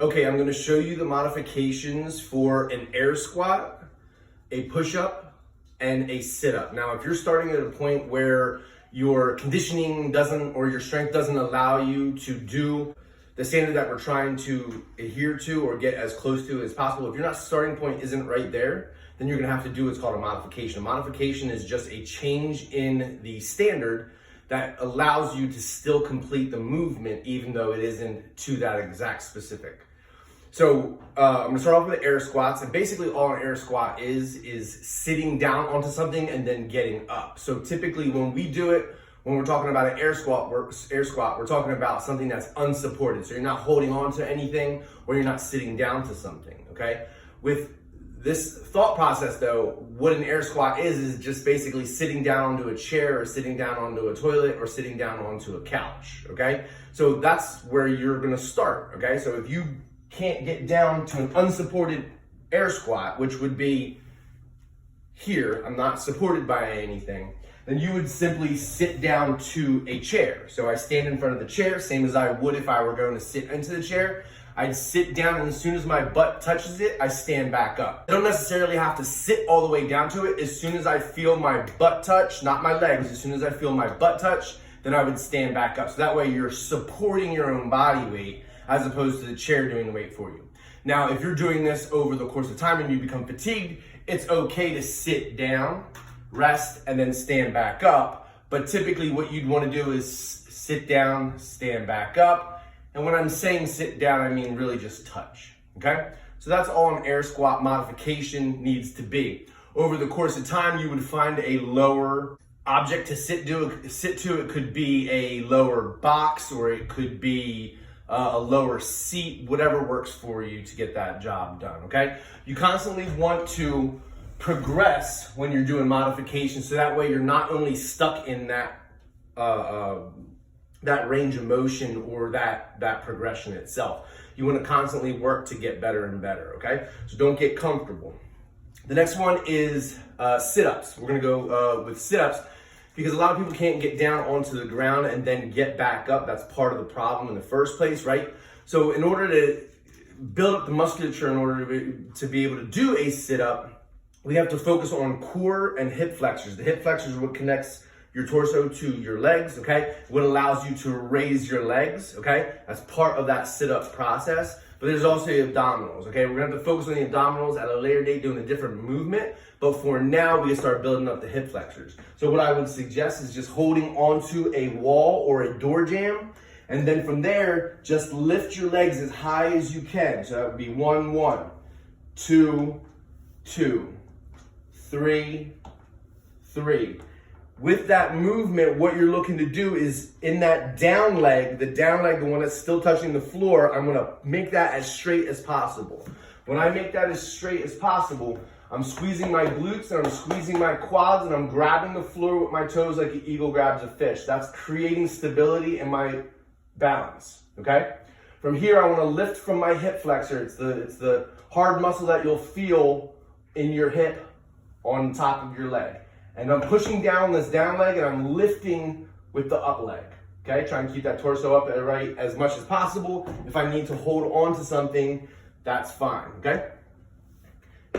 Okay, I'm gonna show you the modifications for an air squat, a push-up, and a sit-up. Now, if you're starting at a point where your conditioning doesn't, or your strength doesn't allow you to do the standard that we're trying to adhere to or get as close to as possible, if your starting point isn't right there, then you're gonna have to do what's called a modification. A modification is just a change in the standard that allows you to still complete the movement even though it isn't to that exact specific. So I'm gonna start off with the air squats, and basically all an air squat is sitting down onto something and then getting up. So typically when we do it, when we're talking about an air squat, we're talking about something that's unsupported. So you're not holding on to anything, or you're not sitting down to something, okay? With this thought process though, what an air squat is just basically sitting down onto a chair, or sitting down onto a toilet, or sitting down onto a couch, okay? So that's where you're gonna start, okay? So if you can't get down to an unsupported air squat, which would be here, I'm not supported by anything, then you would simply sit down to a chair. So I stand in front of the chair, same as I would if I were going to sit into the chair. I'd sit down, and as soon as my butt touches it, I stand back up. I don't necessarily have to sit all the way down to it. As soon as I feel my butt touch, not my legs, as soon as I feel my butt touch, then I would stand back up. So that way you're supporting your own body weight as opposed to the chair doing the weight for you. Now, if you're doing this over the course of time and you become fatigued, it's okay to sit down, rest, and then stand back up. But typically what you'd want to do is sit down, stand back up. And when I'm saying sit down, I mean really just touch, okay? So that's all an air squat modification needs to be. Over the course of time, you would find a lower object to sit to. It could be a lower box, or it could be a lower seat, whatever works for you to get that job done, okay? You constantly want to progress when you're doing modifications, so that way you're not only stuck in that that range of motion or that progression itself. You want to constantly work to get better and better, okay? So don't get comfortable. The next one is sit-ups. We're gonna go with sit-ups because a lot of people can't get down onto the ground and then get back up. That's part of the problem in the first place, right? So in order to build up the musculature, in order to be able to do a sit-up, we have to focus on core and hip flexors. The hip flexors are what connects your torso to your legs, okay? What allows you to raise your legs, okay? That's part of that sit-up process. But there's also the abdominals, okay? We're gonna have to focus on the abdominals at a later date doing a different movement, but for now, we can start building up the hip flexors. So what I would suggest is just holding onto a wall or a door jamb, and then from there, just lift your legs as high as you can. So that would be 1, 1, 2, 2, 3, 3. With that movement, what you're looking to do is in that down leg, the one that's still touching the floor, I'm gonna make that as straight as possible. When I make that as straight as possible, I'm squeezing my glutes and I'm squeezing my quads and I'm grabbing the floor with my toes like an eagle grabs a fish. That's creating stability in my balance, okay? From here, I wanna lift from my hip flexor. It's the hard muscle that you'll feel in your hip on top of your leg. And I'm pushing down this down leg and I'm lifting with the up leg, okay? Try and keep that torso up right as much as possible. If I need to hold on to something, that's fine, okay?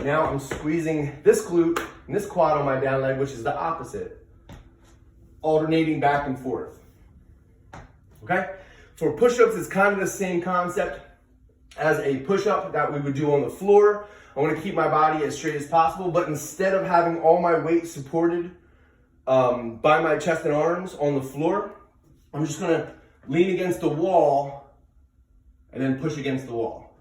Now I'm squeezing this glute and this quad on my down leg, which is the opposite, alternating back and forth, okay? For push-ups, it's kind of the same concept as a push-up that we would do on the floor. I want to keep my body as straight as possible, but instead of having all my weight supported by my chest and arms on the floor, I'm just going to lean against the wall and then push against the wall.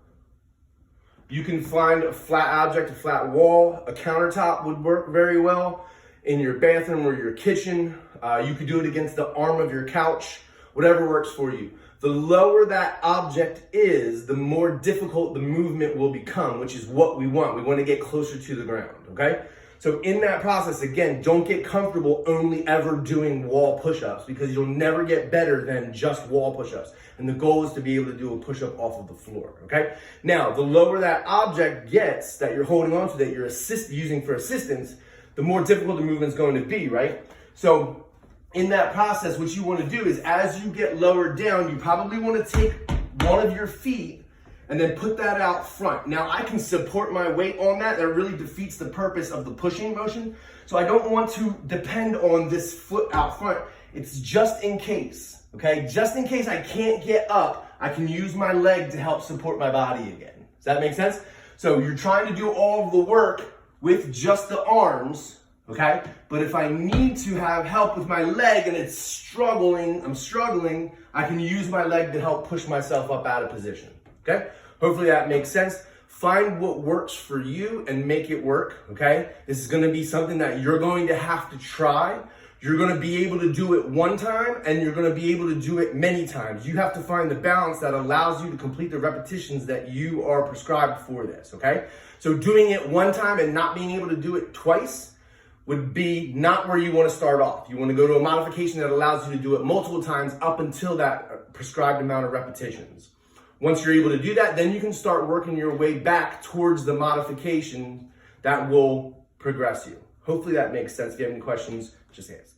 You can find a flat object, a flat wall, a countertop would work very well in your bathroom or your kitchen. You could do it against the arm of your couch, whatever works for you. The lower that object is, the more difficult the movement will become, which is what we want. We want to get closer to the ground, okay? So in that process, again, don't get comfortable only ever doing wall push-ups because you'll never get better than just wall push-ups. And the goal is to be able to do a push-up off of the floor, okay? Now, the lower that object gets that you're holding on to, that you're using for assistance, the more difficult the movement's going to be, right? So in that process, what you want to do is as you get lower down, you probably want to take one of your feet and then put that out front. Now I can support my weight on that. That really defeats the purpose of the pushing motion. So I don't want to depend on this foot out front. It's just in case, okay? Just in case I can't get up, I can use my leg to help support my body again. Does that make sense? So you're trying to do all of the work with just the arms, okay? But if I need to have help with my leg and I'm struggling, I can use my leg to help push myself up out of position, okay? Hopefully that makes sense. Find what works for you and make it work, okay? This is gonna be something that you're going to have to try. You're gonna be able to do it one time and you're gonna be able to do it many times. You have to find the balance that allows you to complete the repetitions that you are prescribed for this, okay? So doing it one time and not being able to do it twice would be not where you wanna start off. You wanna go to a modification that allows you to do it multiple times up until that prescribed amount of repetitions. Once you're able to do that, then you can start working your way back towards the modification that will progress you. Hopefully that makes sense. If you have any questions, just ask.